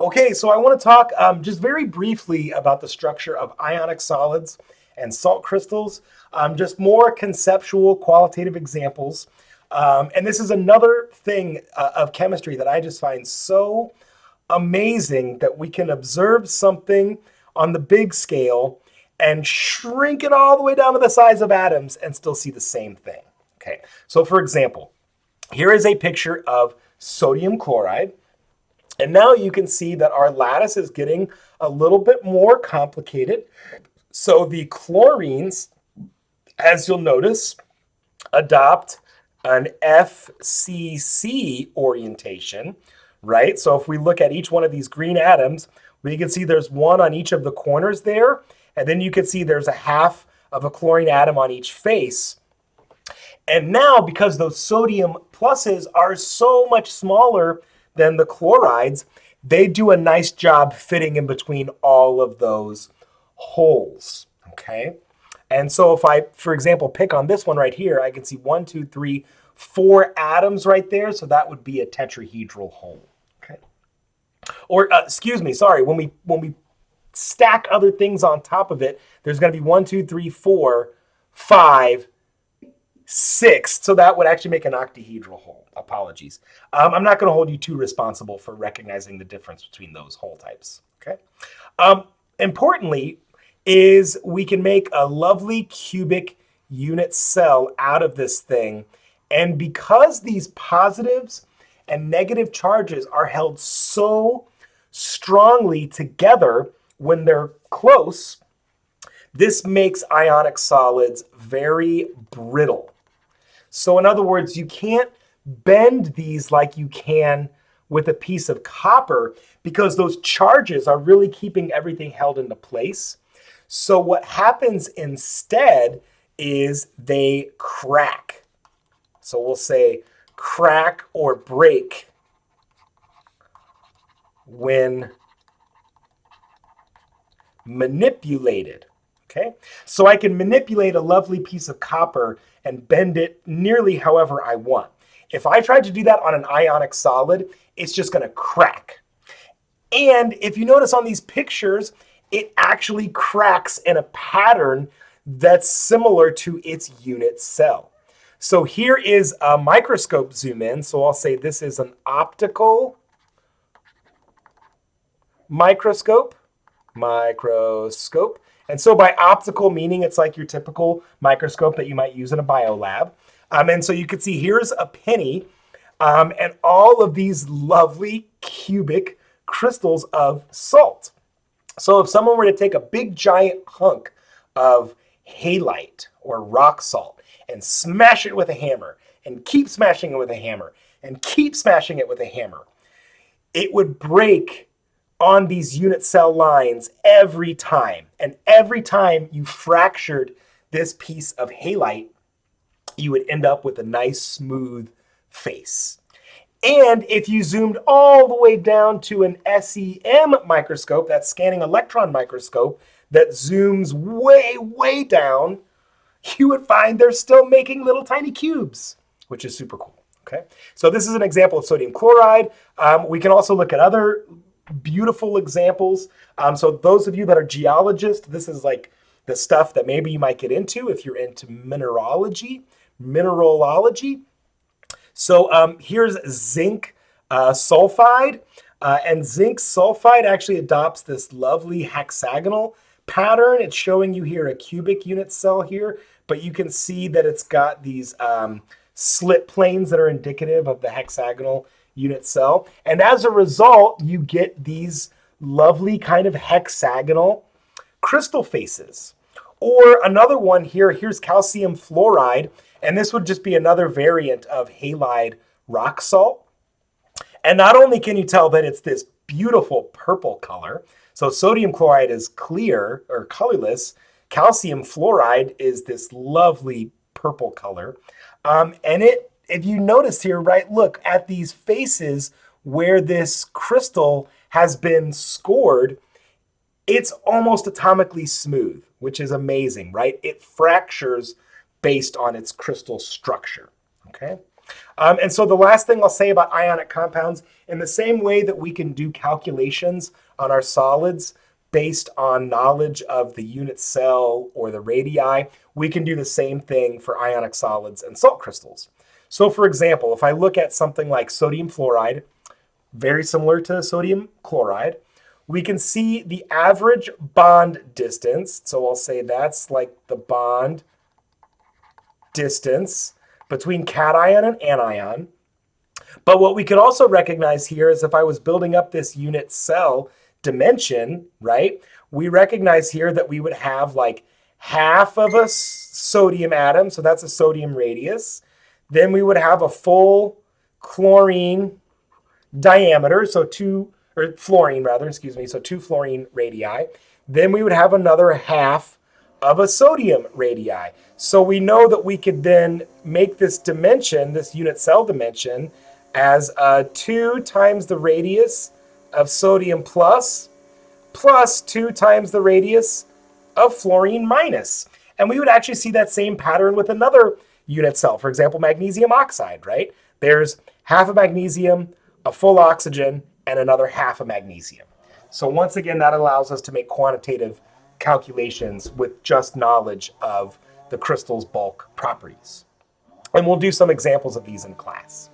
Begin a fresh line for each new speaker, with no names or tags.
Okay, so I want to talk just very briefly about the structure of ionic solids and salt crystals, just more conceptual, qualitative examples. And this is another thing of chemistry that I just find so amazing, that we can observe something on the big scale and shrink it all the way down to the size of atoms and still see the same thing. Okay, so for example, here is a picture of sodium chloride. And now you can see that our lattice is getting a little bit more complicated. So the chlorines, as you'll notice, adopt an FCC orientation, right? So if we look at each one of these green atoms, we can see there's one on each of the corners there. And then you can see there's a half of a chlorine atom on each face. And now, because those sodium pluses are so much smaller than the chlorides, they do a nice job fitting in between all of those holes, okay? And so if I, for example, pick on this one right here, I can see 1, 2, 3, 4 atoms right there. So that would be a tetrahedral hole, okay? Or excuse me, sorry, when we stack other things on top of it, there's going to be 1, 2, 3, 4, 5, 6. So that would actually make an octahedral hole. Apologies. I'm not going to hold you too responsible for recognizing the difference between those hole types. Okay. Importantly, is we can make a lovely cubic unit cell out of this thing. And because these positives and negative charges are held so strongly together when they're close, this makes ionic solids very brittle. So in other words, you can't bend these like you can with a piece of copper, because those charges are really keeping everything held into place. So what happens instead is they crack. So we'll say crack or break when manipulated. Okay, so I can manipulate a lovely piece of copper and bend it nearly however I want. If I tried to do that on an ionic solid, it's just going to crack. And if you notice on these pictures, it actually cracks in a pattern that's similar to its unit cell. So here is a microscope zoom in. So I'll say this is an optical microscope. And so by optical, meaning it's like your typical microscope that you might use in a biolab. And so you can see here's a penny and all of these lovely cubic crystals of salt. So if someone were to take a big giant hunk of halite or rock salt and smash it with a hammer and keep smashing it with a hammer and keep smashing it with a hammer, it would break on these unit cell lines every time. And every time you fractured this piece of halite, you would end up with a nice smooth face. And if you zoomed all the way down to an SEM microscope, that scanning electron microscope that zooms way, way down, you would find they're still making little tiny cubes, which is super cool. Okay, so this is an example of sodium chloride. We can also look at other beautiful examples. So those of you that are geologists, this is like the stuff that maybe you might get into if you're into mineralogy. So here's zinc sulfide. And zinc sulfide actually adopts this lovely hexagonal pattern. It's showing you here a cubic unit cell here, but you can see that it's got these slit planes that are indicative of the hexagonal unit cell. And as a result, you get these lovely kind of hexagonal crystal faces. Or another one here, here's calcium fluoride, and this would just be another variant of halide rock salt. And not only can you tell that it's this beautiful purple color, so sodium chloride is clear or colorless, calcium fluoride is this lovely purple color. If you notice here, right, look at these faces where this crystal has been scored, it's almost atomically smooth, which is amazing, right? It fractures based on its crystal structure, okay? And so the last thing I'll say about ionic compounds, in the same way that we can do calculations on our solids based on knowledge of the unit cell or the radii, we can do the same thing for ionic solids and salt crystals. So for example, if I look at something like sodium fluoride, very similar to sodium chloride, we can see the average bond distance. So I'll say that's like the bond distance between cation and anion. But what we could also recognize here is if I was building up this unit cell dimension, right, we recognize here that we would have like half of a sodium atom, so that's a sodium radius. Then we would have a full chlorine diameter, so fluorine rather, excuse me, so 2 fluorine radii. Then we would have another half of a sodium radii. So we know that we could then make this dimension, this unit cell dimension, as 2 times the radius of sodium plus 2 times the radius of fluorine minus. And we would actually see that same pattern with another unit cell. For example, magnesium oxide, right? There's half of magnesium, a full oxygen, and another half of magnesium. So once again, that allows us to make quantitative calculations with just knowledge of the crystal's bulk properties. And we'll do some examples of these in class.